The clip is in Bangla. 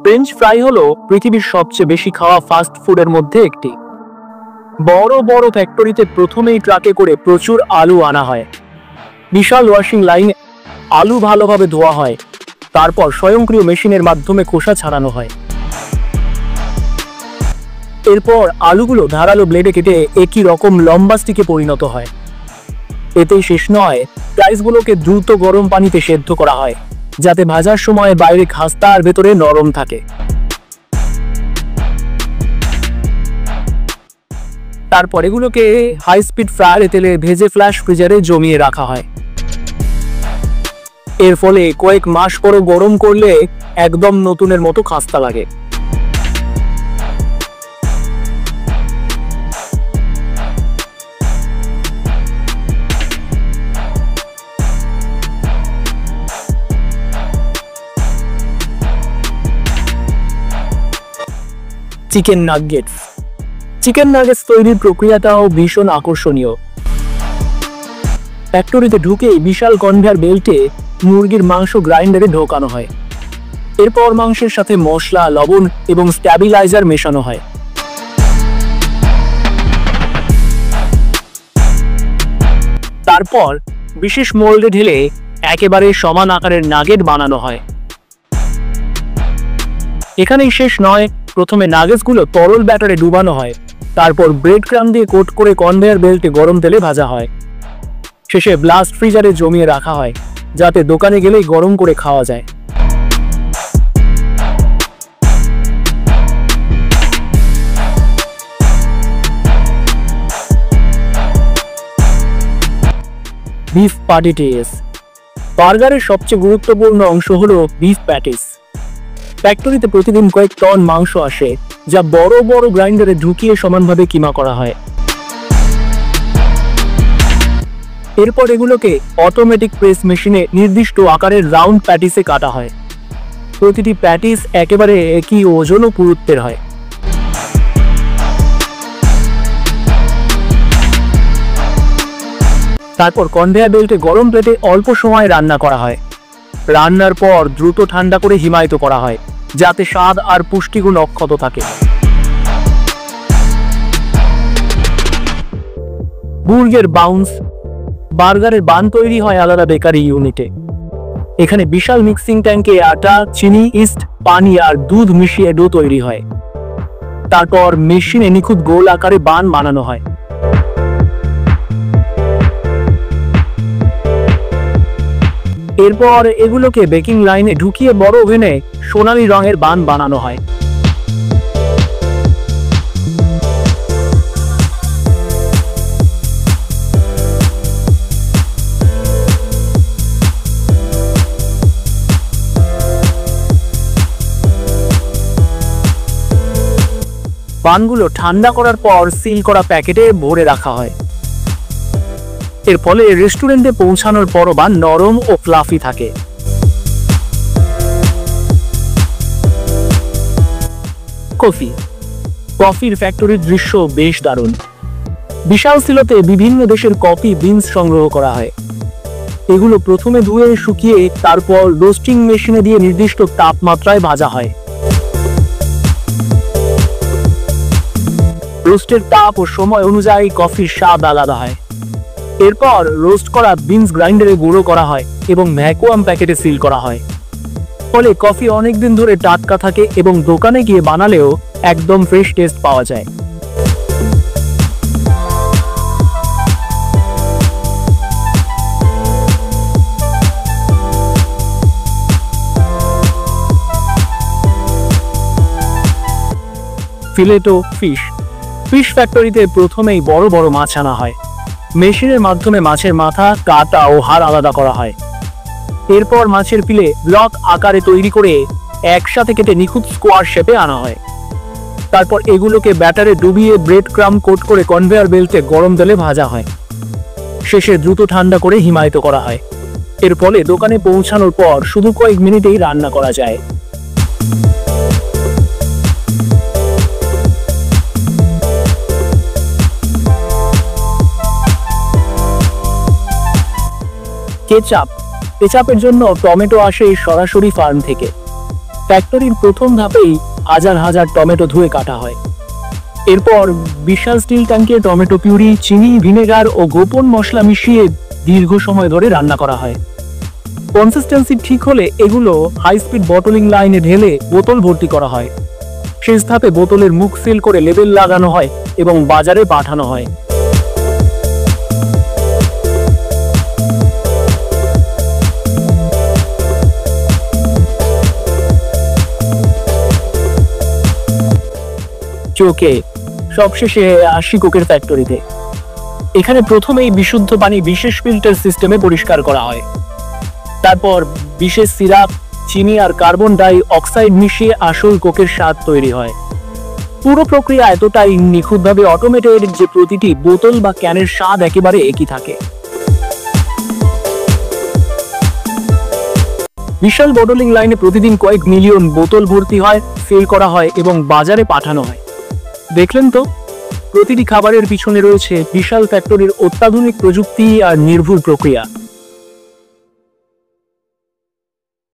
ফ্রেঞ্চ ফ্রাই হলো পৃথিবীর সবচেয়ে বেশি খাওয়া ফাস্ট ফুডের মধ্যে একটি। বড় বড় ফ্যাক্টরিতে প্রথমেই ট্রাকে করে প্রচুর আলু আনা হয়। বিশাল ওয়াশিং লাইনে আলু ভালোভাবে ধোয়া হয়, তারপর স্বয়ংক্রিয় মেশিনের মাধ্যমে খোসা ছাড়ানো হয়। এরপর আলুগুলো ধারালো ব্লেডে কেটে একই রকম লম্বা স্টিকে পরিণত হয়। এতেই শেষ নয়, রাইসগুলোকে দ্রুত গরম পানিতে সেদ্ধ করা হয়, যাতে ভাজার সময় বাইরে খাস্তা আর ভেতরে নরম থাকে। তারপর এগুলোকে হাই স্পিড ফ্রায়ারে তেলে ভেজে ফ্ল্যাশ ফ্রিজারে জমিয়ে রাখা হয়। এর ফলে কয়েক মাস পরও গরম করলে একদম নতুনের মতো খাস্তা লাগে। Chicken nuggets. চিকেন নাগেটস তৈরির প্রক্রিয়াটাও ভীষণ আকর্ষণীয়। ফ্যাক্টরিতে ঢুকেই বিশাল কনভেয়ার বেল্টে মুরগির মাংস গ্রাইন্ডারে ঢোকানো হয়। এরপর মাংসের সাথে মশলা, লবণ এবং স্ট্যাবিলাইজার মেশানো হয়। তারপর বিশেষ মোল্ডে ঢেলে একেবারে সমান আকারের নাগেট বানানো হয়। এখানেই শেষ নয়, প্রথমে নাগেটসগুলো তরল ব্যাটারে ডুবানো হয়, তারপর ব্রেড ক্রাম দিয়ে কোট করে কনভেয়ার বেল্টে গরম তেলে ভাজা হয়। শেষে ব্লাস্ট ফ্রিজারে জমিয়ে রাখা হয়, যাতে দোকানে গেলেই গরম করে খাওয়া যায়। Beef patties. বার্গারের সবচেয়ে গুরুত্বপূর্ণ অংশ হলো বিফ প্যাটিস। ফ্যাক্টরিতে প্রতিদিন কয়েক টন মাংস আসে, যা বড় বড় গ্রাইন্ডারে ঢুকিয়ে সমানভাবে কিমা করা হয়। এরপর এগুলোকে অটোমেটিক প্রেস মেশিনে নির্দিষ্ট আকারের রাউন্ড প্যাটিসে কাটা হয়। প্রতিটি প্যাটিস একেবারে একই ওজন ও পুরুত্বের হয়। তারপর কনভেয়ার বেল্টে গরম প্লেটে অল্প সময় রান্না করা হয়। রান্নার পর দ্রুত ঠান্ডা করে হিমায়িত করা হয়, যাতে স্বাদ আর পুষ্টিগুণ অক্ষত থাকে। বুর্গের বাউন্স। বার্গারের বান তৈরি হয় আলাদা বেকারি ইউনিটে। এখানে বিশাল মিক্সিং ট্যাঙ্কে আটা, চিনি, ইস্ট, পানি আর দুধ মিশিয়ে ডো তৈরি হয়। তারপর মেশিনে নিখুঁত গোল আকারে বান বানানো হয়। এরপর এগুলোকে বেকিং লাইনে ঢুকিয়ে বড় ওভেনে সোনালী রঙের বান বানানো হয়। বানগুলো ঠান্ডা করার পর সিল করা প্যাকেটে ভরে রাখা হয়। এর ফলে রেস্টুরেন্টে পৌঁছানোর পরও বান নরম ও ফ্লাফি থাকে। কফি। কফির ফ্যাক্টরির দৃশ্য বেশ দারুণ। বিশাল সিলোতে বিভিন্ন দেশের কফি বিনস সংগ্রহ করা হয়। এগুলো প্রথমে ধুয়ে শুকিয়ে তারপর রোস্টিং মেশিনে দিয়ে নির্দিষ্ট তাপমাত্রায় ভাজা হয়। রোস্টের তাপ ও সময় অনুযায়ী কফির স্বাদ আলাদা হয়। এরপর রোস্ট করা বিনস গ্রাইন্ডারে গুঁড়ো করা হয় এবং ভ্যাকুয়াম প্যাকেটে সিল করা হয়। ফলে কফি অনেকদিন ধরে টাটকা থাকে এবং দোকানে গিয়ে বানালেও একদম ফ্রেশ টেস্ট পাওয়া যায়। ফিলেটো ফিশ। ফিশ ফ্যাক্টরিতে প্রথমেই বড় বড় মাছ আনা হয়। মেশিনের মাধ্যমে মাছের মাথা, কাটা ও হাড় আলাদা করা হয়। এরপর মাছের পিলে ব্লক আকারে তৈরি করে একসাথে কেটে নিখুঁত স্কোয়ার শেপে আনা হয়। তারপর এগুলোকে ব্যাটারে ডুবিয়ে ব্রেড ক্রাম কোট করে কনভেয়ার বেল্টে গরম তেলে ভাজা হয়। শেষে দ্রুত ঠান্ডা করে হিমায়িত করা হয়। এর ফলে দোকানে পৌঁছানোর পর শুধু কয়েক মিনিটেই রান্না করা যায়। কেচাপ। কেচাপের জন্য টমেটো আসে সরাসরি ফার্ম থেকে। ফ্যাক্টরির প্রথম ধাপেই হাজার হাজার টমেটো ধুয়ে কাটা হয়। এরপর বিশাল স্টিল ট্যাঙ্কে টমেটো পিউরি, চিনি, ভিনেগার ও গোপন মশলা মিশিয়ে দীর্ঘ সময় ধরে রান্না করা হয়। কনসিস্টেন্সি ঠিক হলে এগুলো হাই স্পিড বটলিং লাইনে ঢেলে বোতল ভর্তি করা হয়। শেষ ধাপে বোতলের মুখ সিল করে লেবেল লাগানো হয় এবং বাজারে পাঠানো হয়। চোখে সবশেষে আসি কোকের ফ্যাক্টরিতে। এখানে প্রথমেই বিশুদ্ধ পানি বিশেষ ফিল্টার সিস্টেমে পরিষ্কার করা হয়। তারপর বিশেষ সিরাপ, চিনি আর কার্বন ডাই অক্সাইড মিশিয়ে আসল কোকের স্বাদ তৈরি হয়। পুরো প্রক্রিয়া এতটাই নিখুঁতভাবে অটোমেটেড যে প্রতিটি বোতল বা ক্যানের স্বাদ একেবারে একই থাকে। বিশাল বটলিং লাইনে প্রতিদিন কয়েক মিলিয়ন বোতল ভর্তি হয়, সিল করা হয় এবং বাজারে পাঠানো হয়। দেখলেন তো, প্রতিটি খাবারের পিছনে রয়েছে বিশাল ফ্যাক্টরির অত্যাধুনিক প্রযুক্তি আর নির্ভুল প্রক্রিয়া।